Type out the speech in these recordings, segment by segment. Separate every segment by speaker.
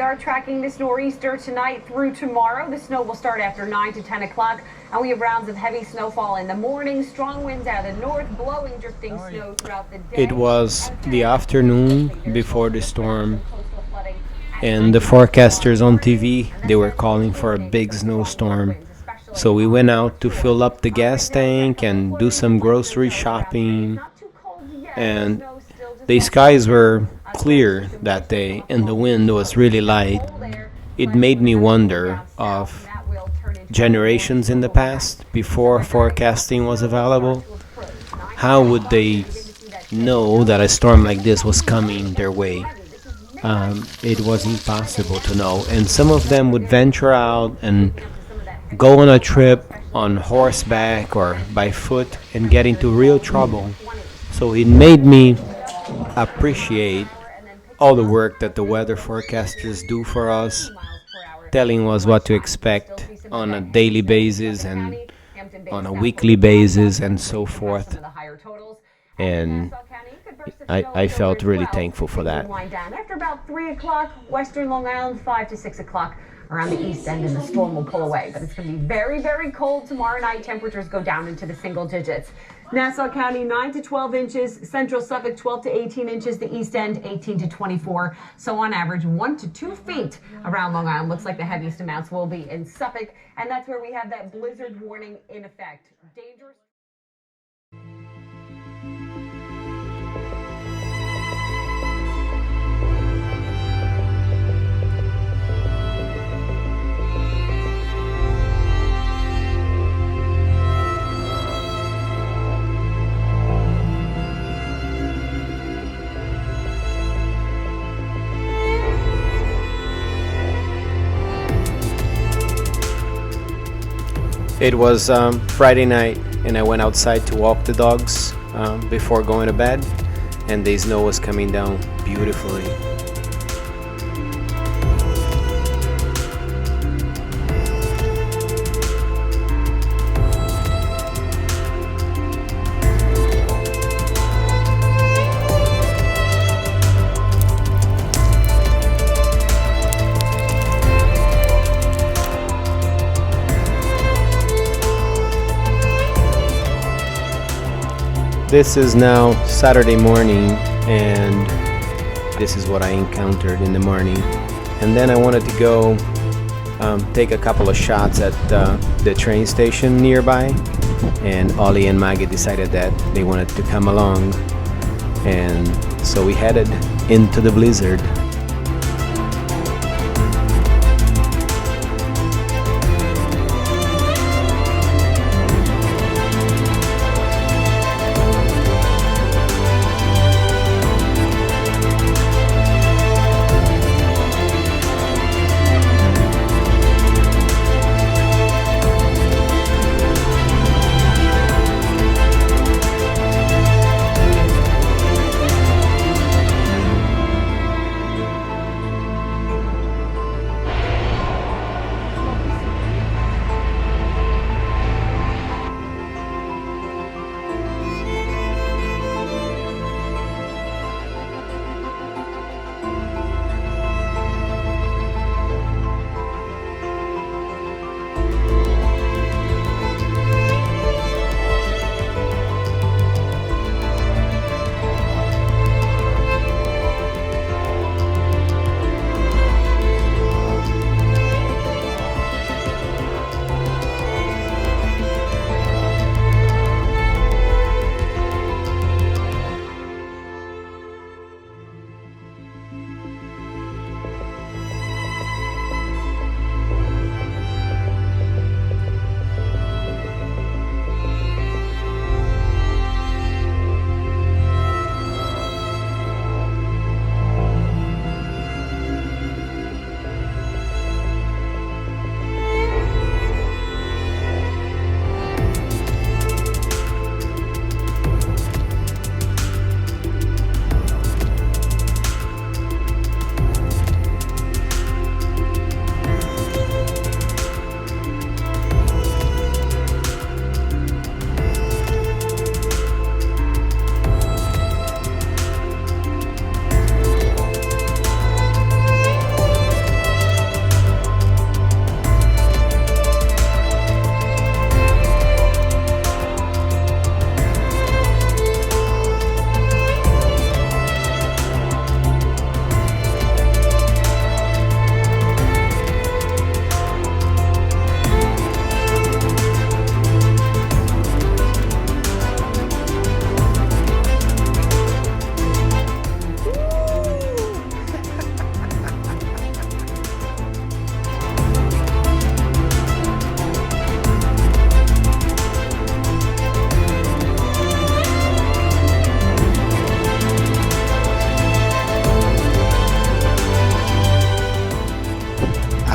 Speaker 1: We are tracking this nor'easter tonight through tomorrow. The snow will start after 9 to 10 o'clock, and we have rounds of heavy snowfall in the morning, strong winds out of the north, blowing, drifting snow throughout the day.
Speaker 2: It was the afternoon before the storm, and the forecasters on TV, they were calling for a big snowstorm. So we went out to fill up the gas tank and do some grocery shopping, and the skies were clear that day and the wind was really light. It made me wonder of generations in the past, before forecasting was available. How would they know that a storm like this was coming their way? It was impossible to know, and some of them would venture out and go on a trip on horseback or by foot and get into real trouble. So it made me appreciate all the work that the weather forecasters do for us, telling us what to expect on a daily basis and on a weekly basis and so forth. And I felt really thankful for that.
Speaker 1: After about 3 o'clock, western Long Island, 5 to 6 o'clock around the east end, and the storm will pull away. But it's going to be very, very cold tomorrow night. Temperatures go down into the single digits. Nassau County, 9 to 12 inches. Central Suffolk, 12 to 18 inches. The east end, 18 to 24. So on average, 1 to 2 feet around Long Island. Looks like the heaviest amounts will be in Suffolk. And that's where we have that blizzard warning in effect. Dangerous.
Speaker 2: It was Friday night, and I went outside to walk the dogs before going to bed, and the snow was coming down beautifully. This is now Saturday morning, and this is what I encountered in the morning. And then I wanted to go take a couple of shots at the train station nearby, and Ollie and Maggie decided that they wanted to come along, and so we headed into the blizzard.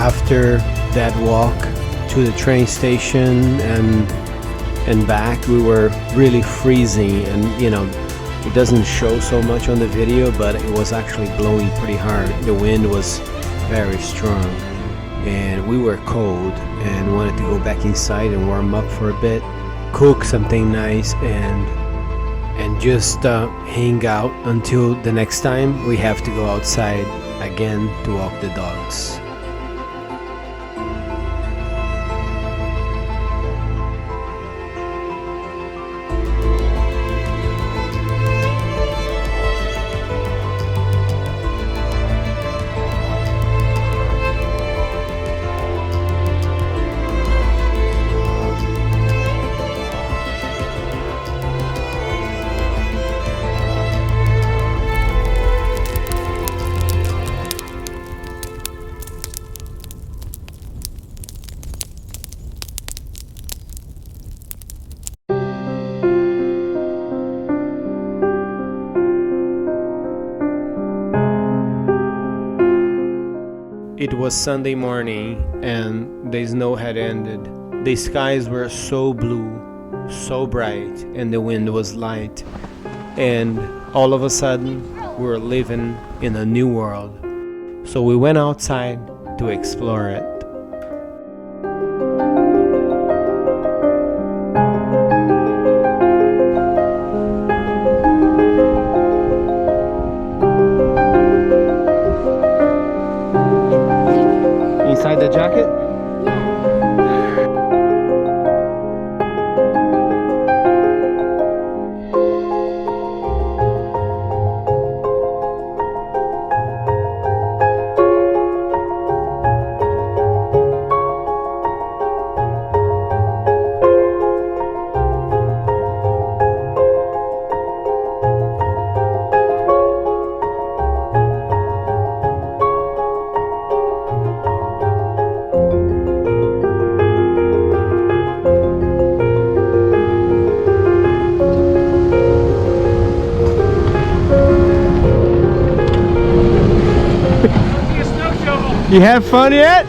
Speaker 2: after that walk to the train station and back, we were really freezing, and you know, it doesn't show so much on the video, but it was actually blowing pretty hard. The wind was very strong and we were cold and wanted to go back inside and warm up for a bit, cook something nice, and just hang out until the next time we have to go outside again to walk the dogs. It was Sunday morning and the snow had ended. The skies were so blue, so bright, and the wind was light. And all of a sudden, we were living in a new world. So we went outside to explore it. Inside the jacket? You have fun yet?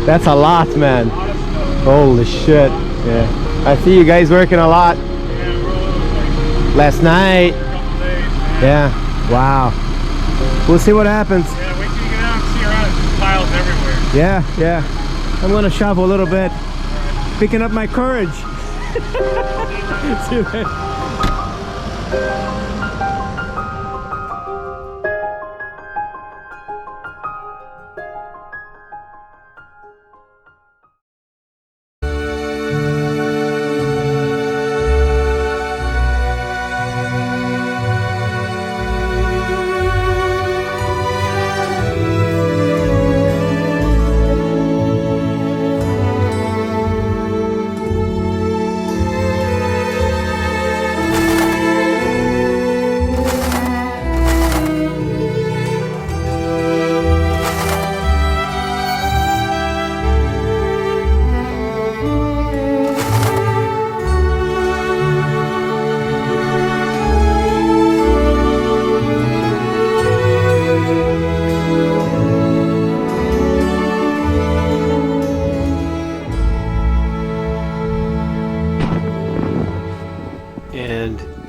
Speaker 2: That's a lot, man. Holy shit. Yeah. I see you guys working a lot. Last night. Yeah. Wow. We'll see what happens.
Speaker 3: Yeah, wait till you get out and see around. There's piles everywhere.
Speaker 2: Yeah, yeah. I'm gonna shovel a little bit. Picking up my courage. See you later.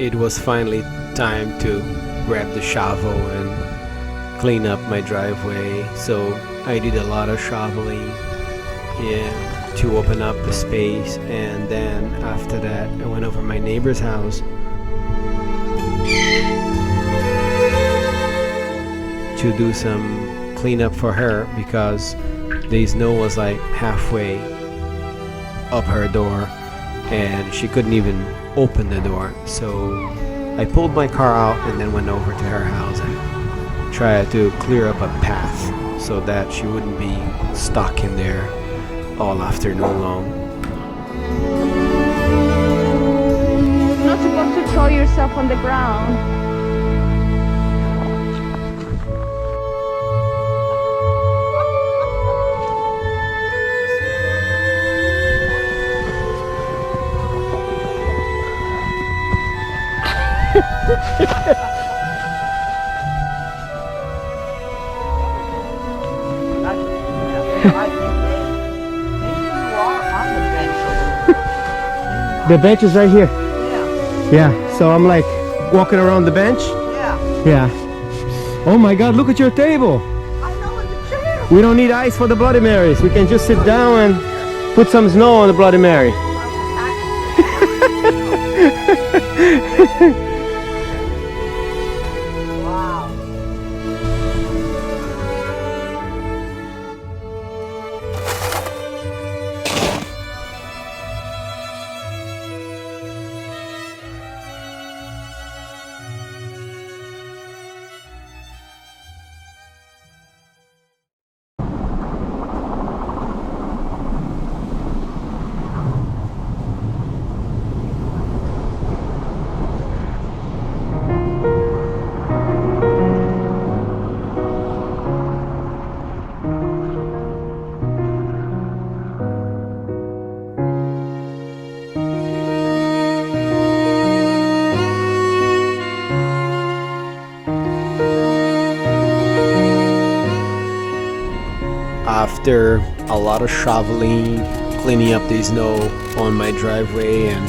Speaker 2: It was finally time to grab the shovel and clean up my driveway. So I did a lot of shoveling to open up the space, and then after that I went over my neighbor's house to do some cleanup for her because the snow was like halfway up her door and she couldn't even open the door. So I pulled my car out and then went over to her house and tried to clear up a path so that she wouldn't be stuck in there all afternoon long.
Speaker 4: You're not supposed to throw yourself on the ground.
Speaker 2: The bench is right here.
Speaker 5: Yeah.
Speaker 2: Yeah, so I'm like walking around the bench.
Speaker 5: Yeah.
Speaker 2: Yeah. Oh my God, look at your table.
Speaker 5: I know, in the chair.
Speaker 2: We don't need ice for the Bloody Marys. We can just sit down and put some snow on the Bloody Mary.
Speaker 5: Wow.
Speaker 2: After a lot of shoveling, cleaning up the snow on my driveway and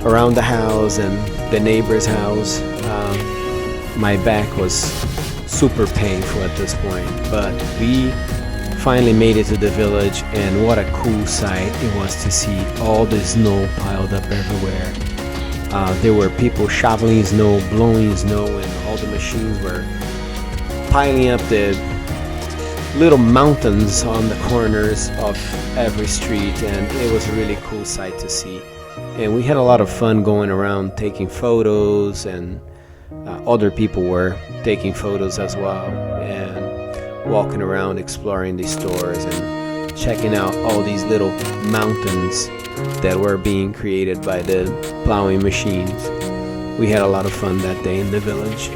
Speaker 2: around the house and the neighbor's house, my back was super painful at this point. But we finally made it to the village, and what a cool sight it was to see all the snow piled up everywhere. There were people shoveling snow, blowing snow, and all the machines were piling up the little mountains on the corners of every street, and it was a really cool sight to see. And we had a lot of fun going around taking photos, and other people were taking photos as well, and walking around exploring the stores and checking out all these little mountains that were being created by the plowing machines. We had a lot of fun that day in the village.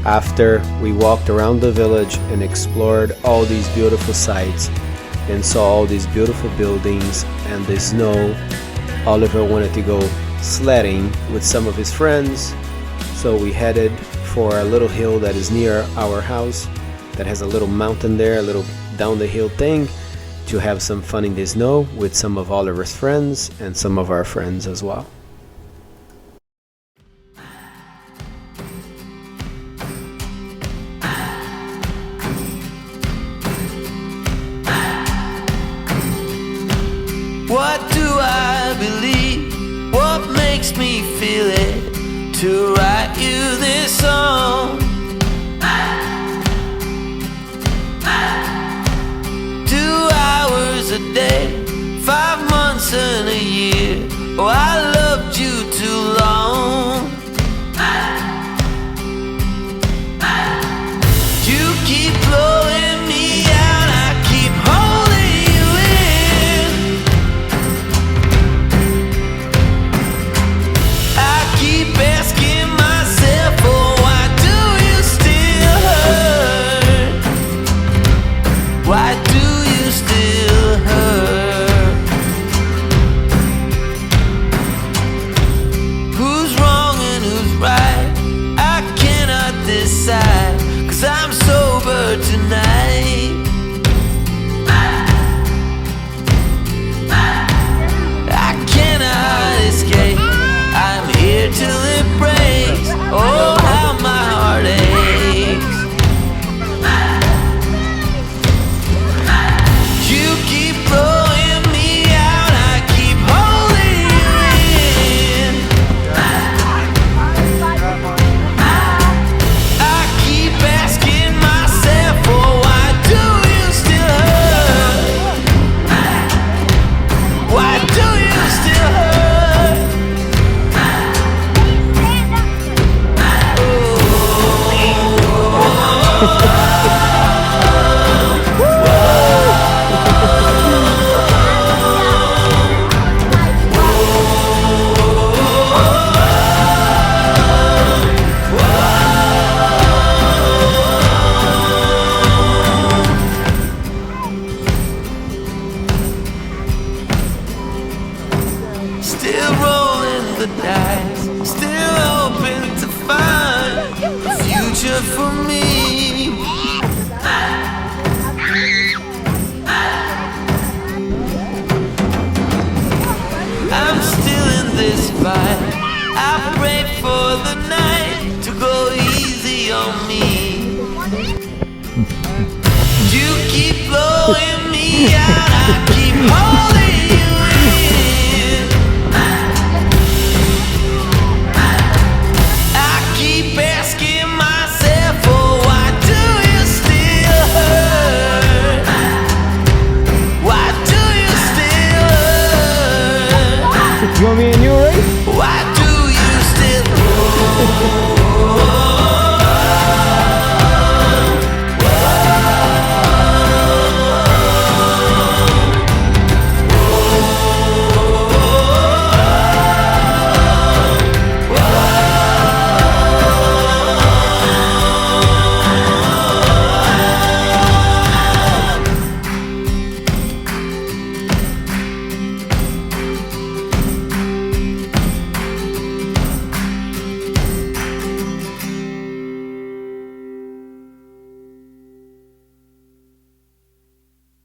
Speaker 2: After we walked around the village and explored all these beautiful sights and saw all these beautiful buildings and the snow, Oliver wanted to go sledding with some of his friends. So we headed for a little hill that is near our house that has a little mountain there, a little down the hill thing, to have some fun in the snow with some of Oliver's friends and some of our friends as well.
Speaker 6: What do I believe? What makes me feel it to write you this song? night, 'cause I'm sober tonight. I cannot escape, I'm here till it breaks. Oh, how my heart aches. You keep blowing me out, I keep holding you in. I keep asking myself, oh, why do you still hurt? Why do you still hurt? Still rolling the dice, still hoping to find a future for me. I'm still in this fight, I pray for the night to go easy on me. You keep blowing me out, I keep holding you in. I keep asking myself, oh, why do you still hurt? Why do you still hurt?
Speaker 2: You want me and you?